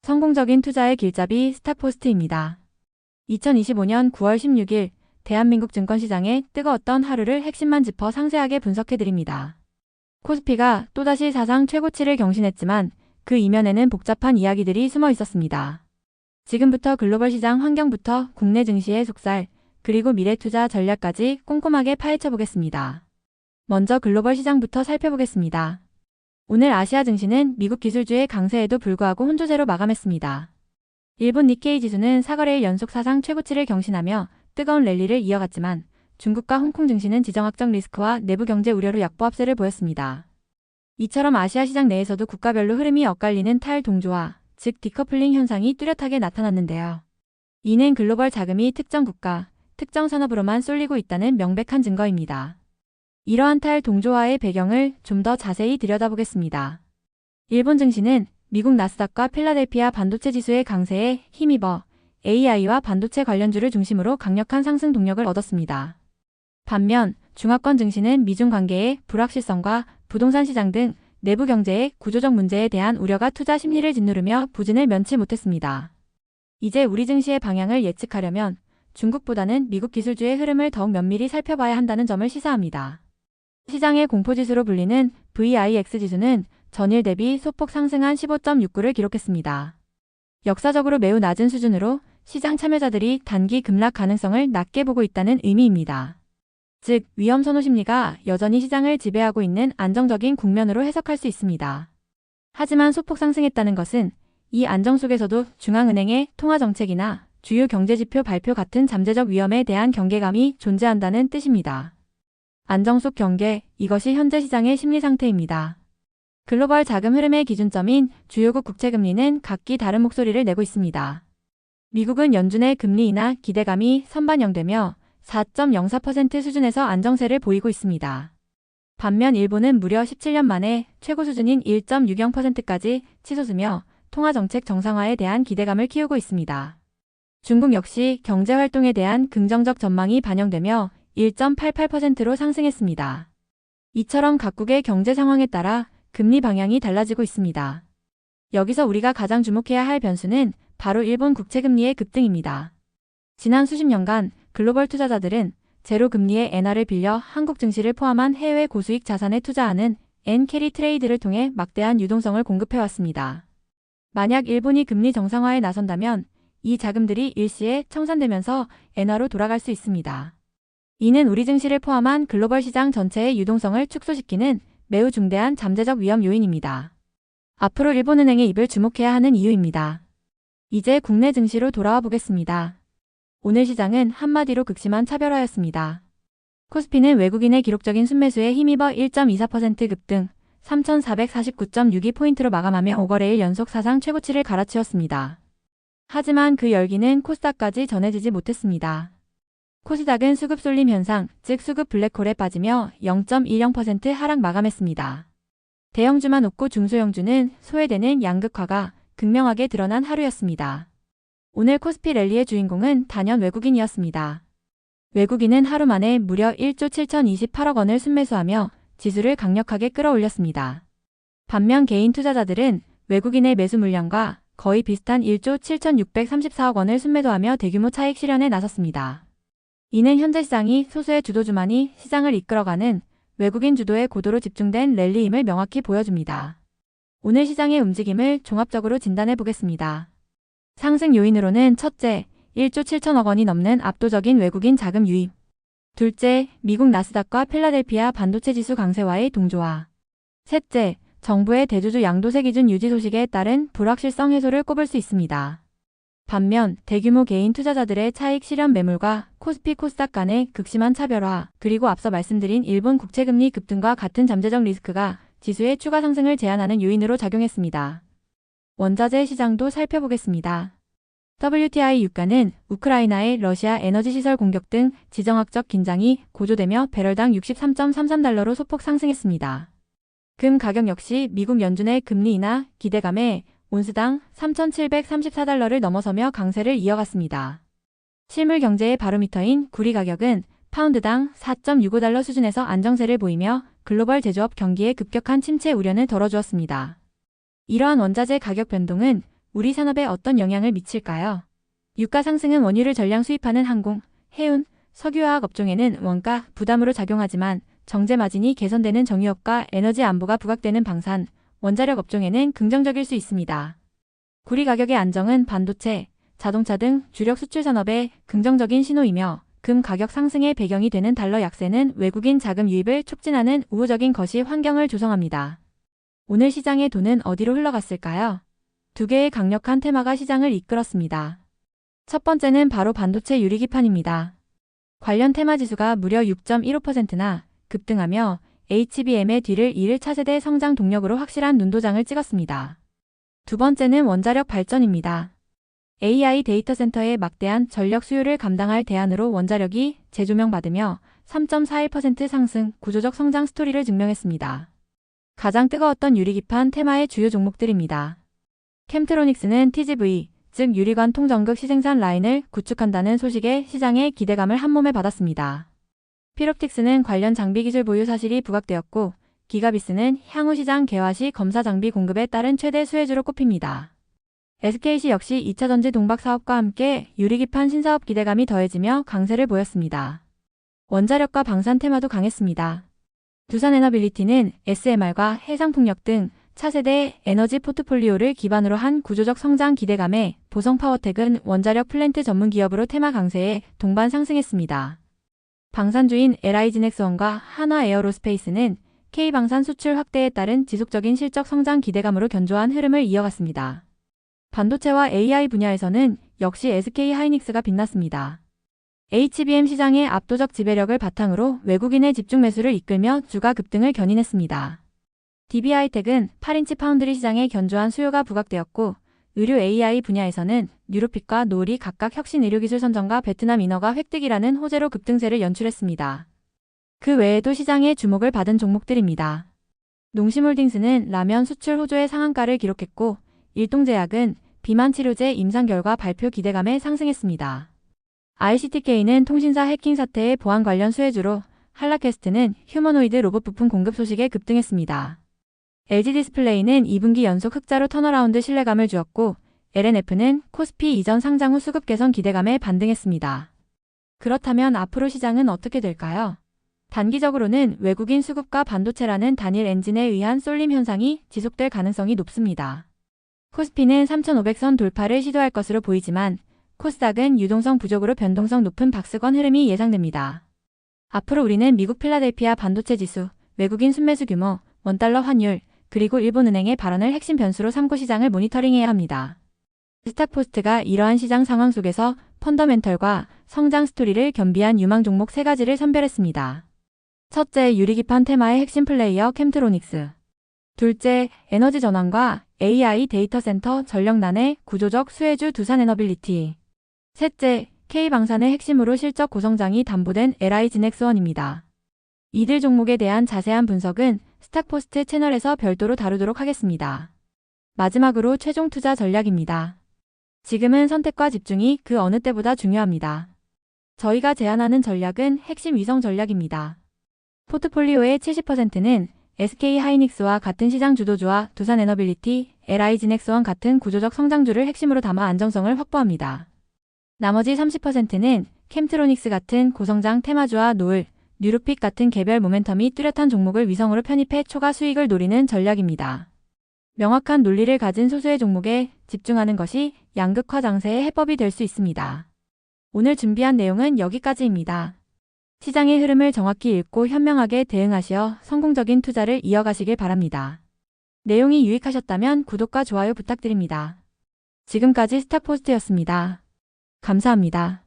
성공적인 투자의 길잡이 스탁포스트입니다. 2025년 9월 16일 대한민국 증권시장의 뜨거웠던 하루를 핵심만 짚어 상세하게 분석해드립니다. 코스피가 또다시 사상 최고치를 경신했지만 그 이면에는 복잡한 이야기들이 숨어 있었습니다. 지금부터 글로벌 시장 환경부터 국내 증시의 속살, 그리고 미래 투자 전략까지 꼼꼼하게 파헤쳐 보겠습니다. 먼저 글로벌 시장부터 살펴보겠습니다. 오늘 아시아 증시는 미국 기술주의 강세에도 불구하고 혼조세로 마감했습니다. 일본 니케이 지수는 4거래일 연속 사상 최고치를 경신하며 뜨거운 랠리를 이어갔지만 중국과 홍콩 증시는 지정학적 리스크와 내부 경제 우려로 약보합세를 보였습니다. 이처럼 아시아 시장 내에서도 국가별로 흐름이 엇갈리는 탈동조화, 즉 디커플링 현상이 뚜렷하게 나타났는데요. 이는 글로벌 자금이 특정 국가, 특정 산업으로만 쏠리고 있다는 명백한 증거입니다. 이러한 탈동조화의 배경을 좀 더 자세히 들여다보겠습니다. 일본 증시는 미국 나스닥과 필라델피아 반도체 지수의 강세에 힘입어 AI와 반도체 관련주를 중심으로 강력한 상승 동력을 얻었습니다. 반면 중화권 증시는 미중 관계의 불확실성과 부동산 시장 등 내부 경제의 구조적 문제에 대한 우려가 투자 심리를 짓누르며 부진을 면치 못했습니다. 이제 우리 증시의 방향을 예측하려면 중국보다는 미국 기술주의 흐름을 더욱 면밀히 살펴봐야 한다는 점을 시사합니다. 시장의 공포지수로 불리는 VIX 지수는 전일 대비 소폭 상승한 15.69를 기록했습니다. 역사적으로 매우 낮은 수준으로 시장 참여자들이 단기 급락 가능성을 낮게 보고 있다는 의미입니다. 즉, 위험 선호 심리가 여전히 시장을 지배하고 있는 안정적인 국면으로 해석할 수 있습니다. 하지만 소폭 상승했다는 것은 이 안정 속에서도 중앙은행의 통화정책이나 주요 경제지표 발표 같은 잠재적 위험에 대한 경계감이 존재한다는 뜻입니다. 안정 속 경계, 이것이 현재 시장의 심리 상태입니다. 글로벌 자금 흐름의 기준점인 주요국 국채금리는 각기 다른 목소리를 내고 있습니다. 미국은 연준의 금리 인하 기대감이 선반영되며 4.04% 수준에서 안정세를 보이고 있습니다. 반면 일본은 무려 17년 만에 최고 수준인 1.60%까지 치솟으며 통화정책 정상화에 대한 기대감을 키우고 있습니다. 중국 역시 경제활동에 대한 긍정적 전망이 반영되며 1.88%로 상승했습니다. 이처럼 각국의 경제 상황에 따라 금리 방향이 달라지고 있습니다. 여기서 우리가 가장 주목해야 할 변수는 바로 일본 국채금리의 급등입니다. 지난 수십 년간 글로벌 투자자들은 제로금리의 엔화를 빌려 한국 증시를 포함한 해외 고수익 자산에 투자하는 엔캐리 트레이드를 통해 막대한 유동성을 공급해왔습니다. 만약 일본이 금리 정상화에 나선다면 이 자금들이 일시에 청산되면서 엔화로 돌아갈 수 있습니다. 이는 우리 증시를 포함한 글로벌 시장 전체의 유동성을 축소시키는 매우 중대한 잠재적 위험 요인입니다. 앞으로 일본은행의 입을 주목해야 하는 이유입니다. 이제 국내 증시로 돌아와 보겠습니다. 오늘 시장은 한마디로 극심한 차별화였습니다. 코스피는 외국인의 기록적인 순매수에 힘입어 1.24% 급등, 3,449.62포인트로 마감하며 5거래일 연속 사상 최고치를 갈아치웠습니다. 하지만 그 열기는 코스닥까지 전해지지 못했습니다. 코스닥은 수급 쏠림 현상, 즉 수급 블랙홀에 빠지며 0.10% 하락 마감했습니다. 대형주만 웃고 중소형주는 소외되는 양극화가 극명하게 드러난 하루였습니다. 오늘 코스피 랠리의 주인공은 단연 외국인이었습니다. 외국인은 하루 만에 무려 1조 7,028억 원을 순매수하며 지수를 강력하게 끌어올렸습니다. 반면 개인 투자자들은 외국인의 매수 물량과 거의 비슷한 1조 7,634억 원을 순매도하며 대규모 차익 실현에 나섰습니다. 이는 현재 시장이 소수의 주도주만이 시장을 이끌어가는 외국인 주도의 고도로 집중된 랠리임을 명확히 보여줍니다. 오늘 시장의 움직임을 종합적으로 진단해 보겠습니다. 상승 요인으로는 첫째, 1조 7천억 원이 넘는 압도적인 외국인 자금 유입. 둘째, 미국 나스닥과 필라델피아 반도체 지수 강세와의 동조화. 셋째, 정부의 대주주 양도세 기준 유지 소식에 따른 불확실성 해소를 꼽을 수 있습니다. 반면 대규모 개인 투자자들의 차익 실현 매물과 코스피 코스닥 간의 극심한 차별화, 그리고 앞서 말씀드린 일본 국채금리 급등과 같은 잠재적 리스크가 지수의 추가 상승을 제한하는 요인으로 작용했습니다. 원자재 시장도 살펴보겠습니다. WTI 유가는 우크라이나의 러시아 에너지 시설 공격 등 지정학적 긴장이 고조되며 배럴당 63.33달러로 소폭 상승했습니다. 금 가격 역시 미국 연준의 금리 인하 기대감에 온스당 3,734달러를 넘어서며 강세를 이어갔습니다. 실물 경제의 바로미터인 구리 가격은 파운드당 4.65달러 수준에서 안정세를 보이며 글로벌 제조업 경기의 급격한 침체 우려는 덜어주었습니다. 이러한 원자재 가격 변동은 우리 산업에 어떤 영향을 미칠까요? 유가 상승은 원유를 전량 수입하는 항공, 해운, 석유화학 업종에는 원가 부담으로 작용하지만 정제 마진이 개선되는 정유업과 에너지 안보가 부각되는 방산, 원자력 업종에는 긍정적일 수 있습니다. 구리 가격의 안정은 반도체, 자동차 등 주력 수출 산업에 긍정적인 신호이며 금 가격 상승의 배경이 되는 달러 약세는 외국인 자금 유입을 촉진하는 우호적인 거시 환경을 조성합니다. 오늘 시장의 돈은 어디로 흘러갔을까요? 두 개의 강력한 테마가 시장을 이끌었습니다. 첫 번째는 바로 반도체 유리기판입니다. 관련 테마 지수가 무려 6.15%나 급등하며 HBM의 뒤를 이을 차세대 성장 동력으로 확실한 눈도장을 찍었습니다. 두 번째는 원자력 발전입니다. AI 데이터 센터의 막대한 전력 수요를 감당할 대안으로 원자력이 재조명받으며 3.41% 상승, 구조적 성장 스토리를 증명했습니다. 가장 뜨거웠던 유리기판 테마의 주요 종목들입니다. 캠트로닉스는 TGV, 즉 유리관 통전극 시생산 라인을 구축한다는 소식에 시장의 기대감을 한몸에 받았습니다. 피롭틱스는 관련 장비 기술 보유 사실이 부각되었고, 기가비스는 향후 시장 개화 시 검사 장비 공급에 따른 최대 수혜주로 꼽힙니다. SKC 역시 2차 전지 동박 사업과 함께 유리기판 신사업 기대감이 더해지며 강세를 보였습니다. 원자력과 방산 테마도 강했습니다. 두산에너빌리티는 SMR과 해상풍력 등 차세대 에너지 포트폴리오를 기반으로 한 구조적 성장 기대감에 보성파워텍은 원자력 플랜트 전문 기업으로 테마 강세에 동반 상승했습니다. 방산주인 LI지넥스원과 한화에어로스페이스는 K방산 수출 확대에 따른 지속적인 실적 성장 기대감으로 견조한 흐름을 이어갔습니다. 반도체와 AI 분야에서는 역시 SK하이닉스가 빛났습니다. HBM 시장의 압도적 지배력을 바탕으로 외국인의 집중 매수를 이끌며 주가 급등을 견인했습니다. DB하이텍은 8인치 파운드리 시장에 견조한 수요가 부각되었고, 의료 AI 분야에서는 뉴로픽과 노을이 각각 혁신 의료기술 선정과 베트남 인허가 획득이라는 호재로 급등세를 연출했습니다. 그 외에도 시장의 주목을 받은 종목들입니다. 농심홀딩스는 라면 수출 호조의 상한가를 기록했고, 일동제약은 비만 치료제 임상 결과 발표 기대감에 상승했습니다. ICTK는 통신사 해킹 사태의 보안 관련 수혜주로, 한라캐스트는 휴머노이드 로봇 부품 공급 소식에 급등했습니다. LG디스플레이는 2분기 연속 흑자로 턴어라운드 신뢰감을 주었고, LNF는 코스피 이전 상장 후 수급 개선 기대감에 반등했습니다. 그렇다면 앞으로 시장은 어떻게 될까요? 단기적으로는 외국인 수급과 반도체라는 단일 엔진에 의한 쏠림 현상이 지속될 가능성이 높습니다. 코스피는 3,500선 돌파를 시도할 것으로 보이지만 코스닥은 유동성 부족으로 변동성 높은 박스권 흐름이 예상됩니다. 앞으로 우리는 미국 필라델피아 반도체 지수, 외국인 순매수 규모, 원달러 환율, 그리고 일본은행의 발언을 핵심 변수로 삼고 시장을 모니터링해야 합니다. 스탁포스트가 이러한 시장 상황 속에서 펀더멘털과 성장 스토리를 겸비한 유망 종목 3가지를 선별했습니다. 첫째, 유리기판 테마의 핵심 플레이어 캠트로닉스. 둘째, 에너지 전환과 AI 데이터 센터 전력난의 구조적 수혜주 두산에너빌리티. 셋째, K방산의 핵심으로 실적 고성장이 담보된 LI지넥스원입니다. 이들 종목에 대한 자세한 분석은 스탁포스트 채널에서 별도로 다루도록 하겠습니다. 마지막으로 최종 투자 전략입니다. 지금은 선택과 집중이 그 어느 때보다 중요합니다. 저희가 제안하는 전략은 핵심 위성 전략입니다. 포트폴리오의 70%는 SK하이닉스와 같은 시장 주도주와 두산에너빌리티, LI지넥스원 같은 구조적 성장주를 핵심으로 담아 안정성을 확보합니다. 나머지 30%는 캠트로닉스 같은 고성장 테마주와 노을, 뉴로픽 같은 개별 모멘텀이 뚜렷한 종목을 위성으로 편입해 초과 수익을 노리는 전략입니다. 명확한 논리를 가진 소수의 종목에 집중하는 것이 양극화 장세의 해법이 될 수 있습니다. 오늘 준비한 내용은 여기까지입니다. 시장의 흐름을 정확히 읽고 현명하게 대응하시어 성공적인 투자를 이어가시길 바랍니다. 내용이 유익하셨다면 구독과 좋아요 부탁드립니다. 지금까지 스탁포스트였습니다. 감사합니다.